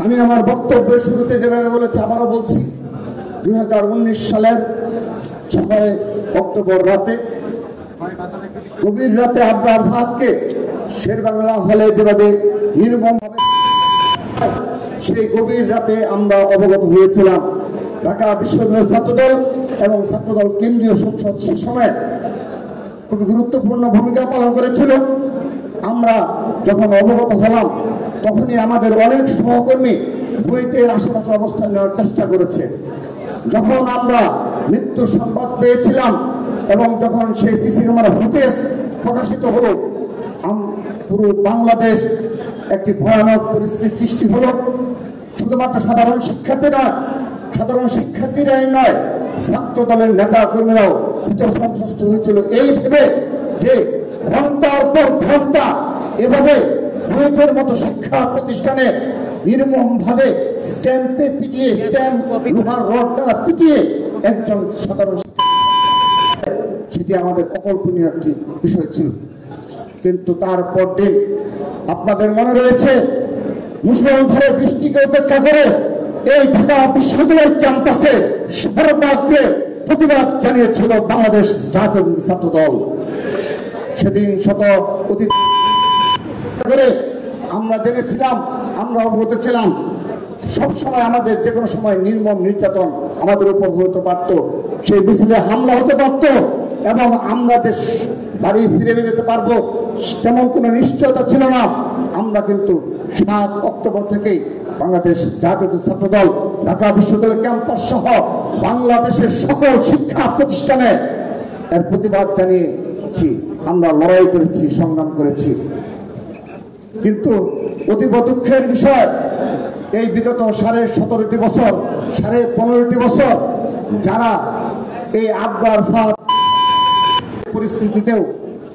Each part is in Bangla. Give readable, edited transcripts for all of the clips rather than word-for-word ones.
আমি আমার বক্তব্যের শুরুতে যেভাবে বলেছি আবারও বলছি, 2019 সালের 6 অক্টোবর রাতে, গভীর রাতে আবরার ফাহাদকে শেরবাংলা হলে যেভাবে নির্মমভাবে, সেই গভীর রাতে আমরা অবগত হয়েছিলাম। ঢাকা বিশ্ববিদ্যালয় ছাত্রদল এবং ছাত্রদল কেন্দ্রীয় সংসদ সে সময় খুবই গুরুত্বপূর্ণ ভূমিকা পালন করেছিল। আমরা যখন অবগত হলাম তখনই আমাদের অনেক সহকর্মী বুয়েটের আশেপাশে অবস্থান নেওয়ার চেষ্টা করেছে। যখন আমরা মৃত্যু সংবাদ পেয়েছিলাম এবং যখন সেই সিসি ক্যামেরা ফুটেজ প্রকাশিত হলো, পুরো বাংলাদেশ একটি ভয়ানক পরিস্থিতি সৃষ্টি হলো। শুধুমাত্র সাধারণ শিক্ষার্থীরাই নয়, ছাত্র দলের নেতা কর্মীরাও সন্ত্রস্ত হয়েছিল এই ভেবে যে ঘন্টার পর ঘন্টা এভাবে বুয়েটের মতো শিক্ষা প্রতিষ্ঠানে নির্মমভাবে স্ট্যাম্পে পিটিয়ে, স্ট্যাম্প লোহার রড দ্বারা পিটিয়ে একজন সাধারণ, সেটি আমাদের অকল্পনীয় একটি বিষয় ছিল। কিন্তু তারপর দিন আপনাদের মনে রয়েছে, মুষলধারে বৃষ্টিকে উপেক্ষা করে এই ঢাকা বিশ্ববিদ্যালয় ক্যাম্পাসে সর্বাগ্রে প্রতিবাদ জানিয়েছিল বাংলাদেশ জাতীয়তাবাদী ছাত্র দল। সেদিন শত অতীত করে আমরা জেনেছিলাম, আমরা অবগত ছিলাম, সবসময় আমাদের যে কোনো সময় নির্মম নির্যাতন আমাদের উপর হতে পারত, সেই মিছিলে হামলা হতে পারত এবং আমরা যে বাড়ি ফিরে যেতে পারবো তেমন কোনো নিশ্চয়তা ছিল না। আমরা কিন্তু 7 অক্টোবর থেকেই বাংলাদেশ জাতীয় ছাত্র দল ঢাকা বিশ্ববিদ্যালয় ক্যাম্পাস সহ বাংলাদেশের সকল শিক্ষা প্রতিষ্ঠানে এর প্রতিবাদ জানিয়েছি। আমরা লড়াই করেছি, সংগ্রাম করেছি। কিন্তু অতীব দুঃখের বিষয়, এই বিগত 17.5 বছর, 15.5 বছর যারা এই আবরার ফাহাদ পরিস্থিতিতেও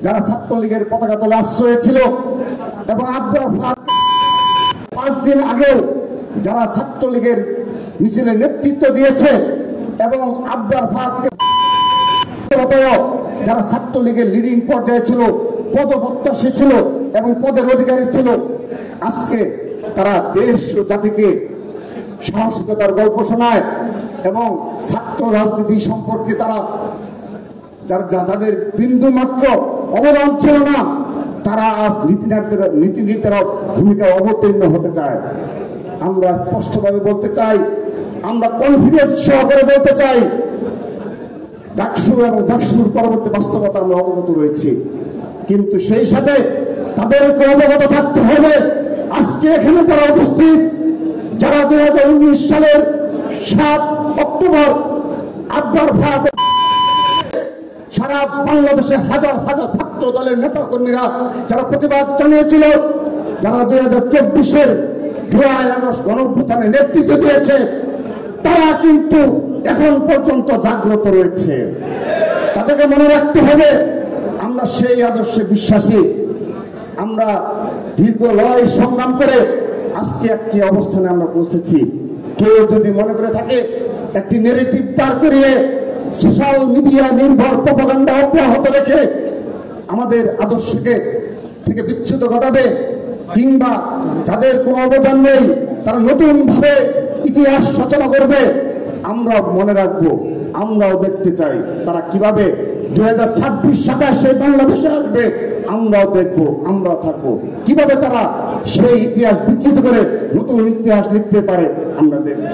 যারা ছাত্রলীগের পতাকা তলে আশ্রয় ছিল এবং আবরার ফাহাদ 5 দিন আগেও যারা ছাত্রলীগের মিছিলে নেতৃত্ব দিয়েছে এবং আবরার ফাহাদকে যারা ছাত্রলীগের লিডিং পর্যায়ে ছিল, পদপ্রত্যাশী ছিল এবং পদের অধিকারী ছিল, আজকে তারা দেশ ও জাতিকে সাহসিকতার গল্প শোনায় এবং ছাত্র রাজনীতি সম্পর্কে তারা যাদের বিন্দু মাত্র অবদান ছিল না, তারা আজ নীতি নির্ধারক ভূমিকা অবতীর্ণ হতে চায়। আমরা স্পষ্টভাবে বলতে চাই, আমরা কনফিডেন্স সহকারে বলতে চাই, ডাকসু এবং জাকসুর পরবর্তী বাস্তবতা আমরা অবগত রয়েছি। কিন্তু সেই সাথে তাদেরকে অবগত থাকতে হবে, আজকে এখানে যারা উপস্থিত, যারা 2019 সালের 7 অক্টোবর আবরার ফাহাদ সারা বাংলাদেশে হাজার হাজার ছাত্র দলের নেতা কর্মীরা যারা প্রতিবাদ জানিয়েছিল, যারা 2024-এর জুলাই আগস্ট গণঅভ্যুত্থানে নেতৃত্ব দিয়েছে, তারা কিন্তু এখন পর্যন্ত জাগ্রত রয়েছে। তাদেরকে মনে রাখতে হবে আমরা সেই আদর্শে বিশ্বাসী। আমরা দীর্ঘ লড়াই সংগ্রাম করে আজকে একটি অবস্থানে আমরা পৌঁছেছি। কেউ যদি মনে করে থাকে একটি নেগেটিভ দাঁড় করিয়ে সোশ্যাল মিডিয়া নির্ভর প্রপাগান্ডা অব্যাহত রেখে আমাদের আদর্শকে থেকে বিচ্ছুত ঘটাবে, কিংবা যাদের কোনো অবদান নেই তারা নতুন ভাবে ইতিহাস রচনা করবে, আমরা মনে রাখবো, আমরাও দেখতে চাই তারা কিভাবে 2026-27 বাংলাদেশে আসবে। আমরাও দেখবো, আমরাও থাকবো, কিভাবে তারা সেই ইতিহাস বিচ্ছিন্ন করে নতুন ইতিহাস লিখতে পারে আমরা দেখব।